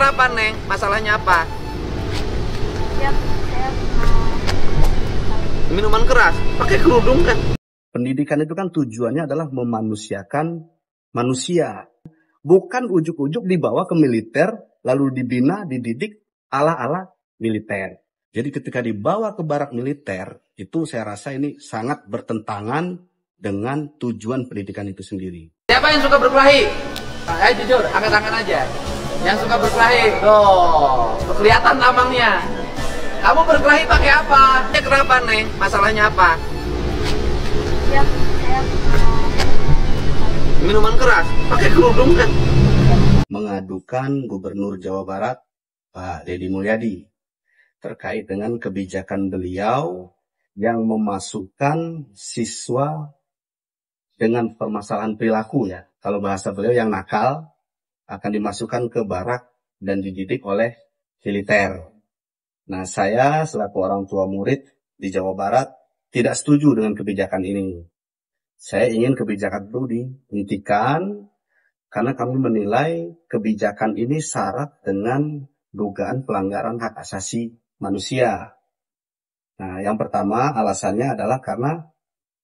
Kenapa, Neng? Masalahnya apa? Ya, saya Minuman keras? Pakai kerudung kan? Pendidikan itu kan tujuannya adalah memanusiakan manusia. Bukan ujuk-ujuk dibawa ke militer, lalu dibina, dididik ala-ala militer. Jadi ketika dibawa ke barak militer, itu saya rasa ini sangat bertentangan dengan tujuan pendidikan itu sendiri. Siapa yang suka berkelahi? Ayo jujur, angkat tangan aja. Yang suka berkelahi, tuh, kelihatan tampangnya. Kamu berkelahi pakai apa? Kenapa, Neng? Masalahnya apa? ya, saya Minuman keras? Pakai kerudung kan? Mengadukan Gubernur Jawa Barat, Pak Deddy Mulyadi, terkait dengan kebijakan beliau yang memasukkan siswa dengan permasalahan perilaku ya. Kalau bahasa beliau yang nakal akan dimasukkan ke barak dan dididik oleh militer. Nah, saya selaku orang tua murid di Jawa Barat tidak setuju dengan kebijakan ini. Saya ingin kebijakan itu dihentikan karena kami menilai kebijakan ini syarat dengan dugaan pelanggaran hak asasi manusia. Nah, yang pertama alasannya adalah karena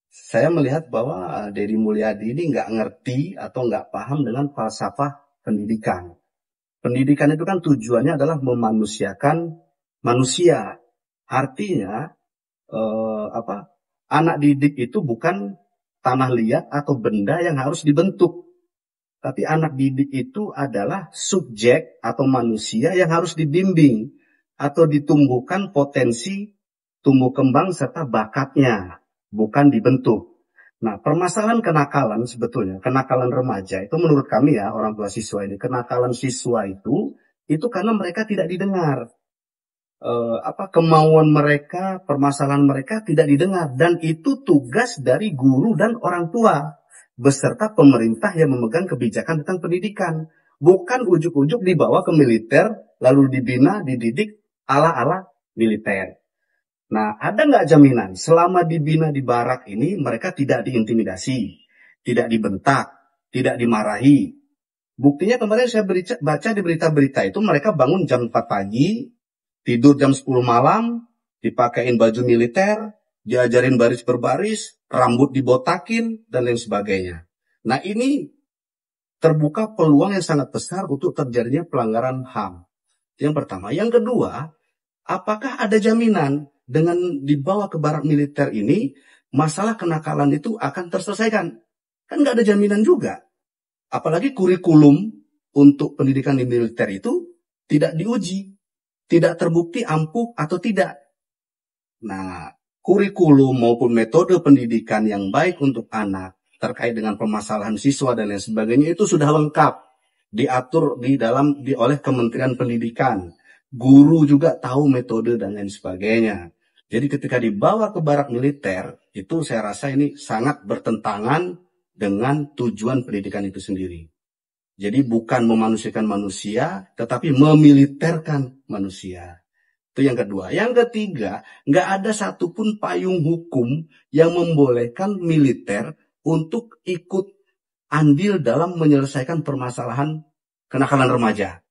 saya melihat bahwa Deddy Mulyadi ini nggak ngerti atau nggak paham dengan falsafah pendidikan. Pendidikan itu kan tujuannya adalah memanusiakan manusia. Artinya anak didik itu bukan tanah liat atau benda yang harus dibentuk. Tapi anak didik itu adalah subjek atau manusia yang harus dibimbing atau ditumbuhkan potensi tumbuh kembang serta bakatnya, bukan dibentuk. Nah, permasalahan kenakalan sebetulnya, kenakalan remaja itu menurut kami ya, orang tua siswa ini, kenakalan siswa itu karena mereka tidak didengar. Kemauan mereka, permasalahan mereka tidak didengar. Dan itu tugas dari guru dan orang tua, beserta pemerintah yang memegang kebijakan tentang pendidikan. Bukan ujuk-ujuk dibawa ke militer, lalu dibina, dididik ala-ala militer. Nah, ada nggak jaminan selama dibina di barak ini mereka tidak diintimidasi, tidak dibentak, tidak dimarahi? Buktinya kemarin saya baca di berita-berita itu mereka bangun jam 4 pagi, tidur jam 10 malam, dipakein baju militer, diajarin baris berbaris, rambut dibotakin, dan lain sebagainya. Nah, ini terbuka peluang yang sangat besar untuk terjadinya pelanggaran HAM. Yang pertama. Yang kedua, apakah ada jaminan dengan dibawa ke barak militer ini, masalah kenakalan itu akan terselesaikan? Kan nggak ada jaminan juga. Apalagi kurikulum untuk pendidikan di militer itu tidak diuji, tidak terbukti ampuh atau tidak. Nah, kurikulum maupun metode pendidikan yang baik untuk anak terkait dengan permasalahan siswa dan lain sebagainya itu sudah lengkap diatur oleh Kementerian Pendidikan. Guru juga tahu metode dan lain sebagainya. Jadi ketika dibawa ke barak militer, itu saya rasa ini sangat bertentangan dengan tujuan pendidikan itu sendiri. Jadi bukan memanusiakan manusia, tetapi memiliterkan manusia. Itu yang kedua. Yang ketiga, nggak ada satupun payung hukum yang membolehkan militer untuk ikut andil dalam menyelesaikan permasalahan kenakalan remaja.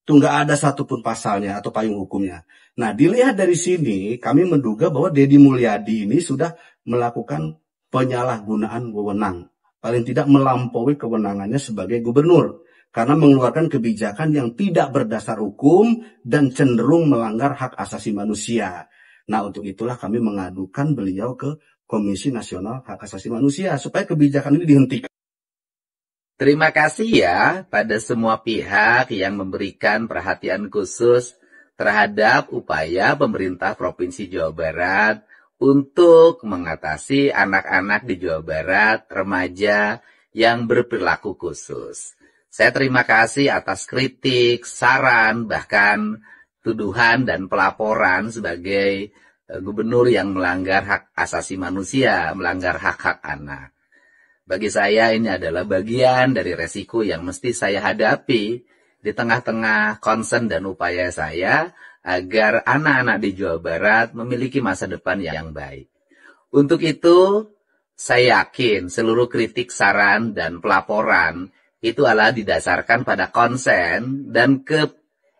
Itu nggak ada satupun pasalnya atau payung hukumnya. Nah, dilihat dari sini, kami menduga bahwa Deddy Mulyadi ini sudah melakukan penyalahgunaan wewenang. Paling tidak melampaui kewenangannya sebagai gubernur. Karena mengeluarkan kebijakan yang tidak berdasar hukum dan cenderung melanggar hak asasi manusia. Nah, untuk itulah kami mengadukan beliau ke Komisi Nasional Hak Asasi Manusia supaya kebijakan ini dihentikan. Terima kasih ya pada semua pihak yang memberikan perhatian khusus terhadap upaya pemerintah Provinsi Jawa Barat untuk mengatasi anak-anak di Jawa Barat, remaja yang berperilaku khusus. Saya terima kasih atas kritik, saran, bahkan tuduhan dan pelaporan sebagai gubernur yang melanggar hak asasi manusia, melanggar hak-hak anak. Bagi saya ini adalah bagian dari resiko yang mesti saya hadapi di tengah-tengah concern dan upaya saya agar anak-anak di Jawa Barat memiliki masa depan yang baik. Untuk itu, saya yakin seluruh kritik, saran, dan pelaporan itu adalah didasarkan pada konsen dan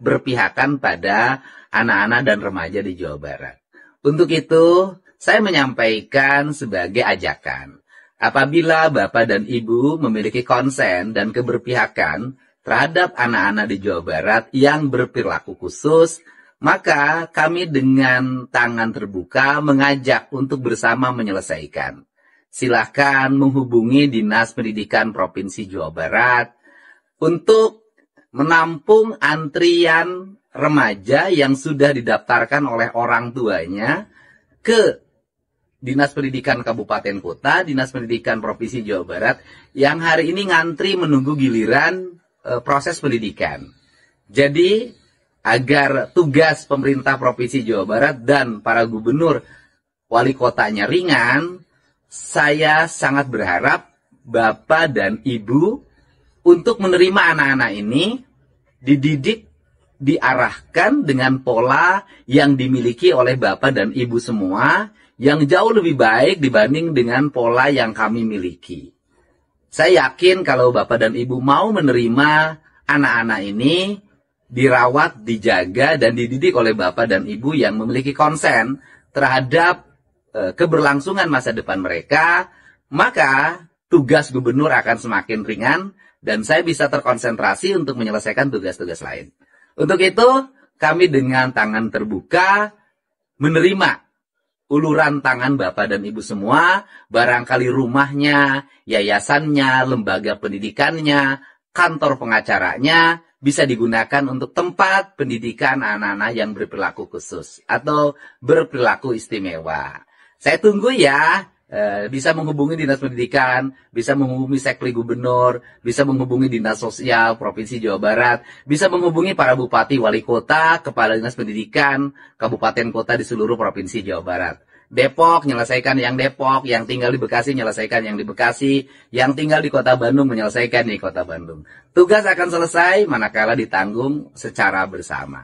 keberpihakan pada anak-anak dan remaja di Jawa Barat. Untuk itu, saya menyampaikan sebagai ajakan. Apabila Bapak dan Ibu memiliki konsen dan keberpihakan terhadap anak-anak di Jawa Barat yang berperilaku khusus, maka kami dengan tangan terbuka mengajak untuk bersama menyelesaikan. Silakan menghubungi Dinas Pendidikan Provinsi Jawa Barat untuk menampung antrian remaja yang sudah didaftarkan oleh orang tuanya ke Dinas Pendidikan Kabupaten Kota, Dinas Pendidikan Provinsi Jawa Barat yang hari ini ngantri menunggu giliran proses pendidikan. Jadi, agar tugas pemerintah Provinsi Jawa Barat dan para gubernur wali kotanya ringan, saya sangat berharap Bapak dan Ibu untuk menerima anak-anak ini dididik, diarahkan dengan pola yang dimiliki oleh Bapak dan Ibu semua yang jauh lebih baik dibanding dengan pola yang kami miliki. Saya yakin kalau Bapak dan Ibu mau menerima anak-anak ini dirawat, dijaga, dan dididik oleh Bapak dan Ibu yang memiliki konsen terhadap keberlangsungan masa depan mereka, maka tugas gubernur akan semakin ringan dan saya bisa terkonsentrasi untuk menyelesaikan tugas-tugas lain. Untuk itu, kami dengan tangan terbuka menerima uluran tangan Bapak dan Ibu semua, barangkali rumahnya, yayasannya, lembaga pendidikannya, kantor pengacaranya, bisa digunakan untuk tempat pendidikan anak-anak yang berperilaku khusus atau berperilaku istimewa. Saya tunggu ya. Bisa menghubungi Dinas Pendidikan, bisa menghubungi Sekpri Gubernur, bisa menghubungi Dinas Sosial Provinsi Jawa Barat, bisa menghubungi para bupati, wali kota, kepala Dinas Pendidikan, kabupaten kota di seluruh Provinsi Jawa Barat. Depok, menyelesaikan yang Depok, yang tinggal di Bekasi, menyelesaikan yang di Bekasi, yang tinggal di Kota Bandung, menyelesaikan di Kota Bandung. Tugas akan selesai manakala ditanggung secara bersama.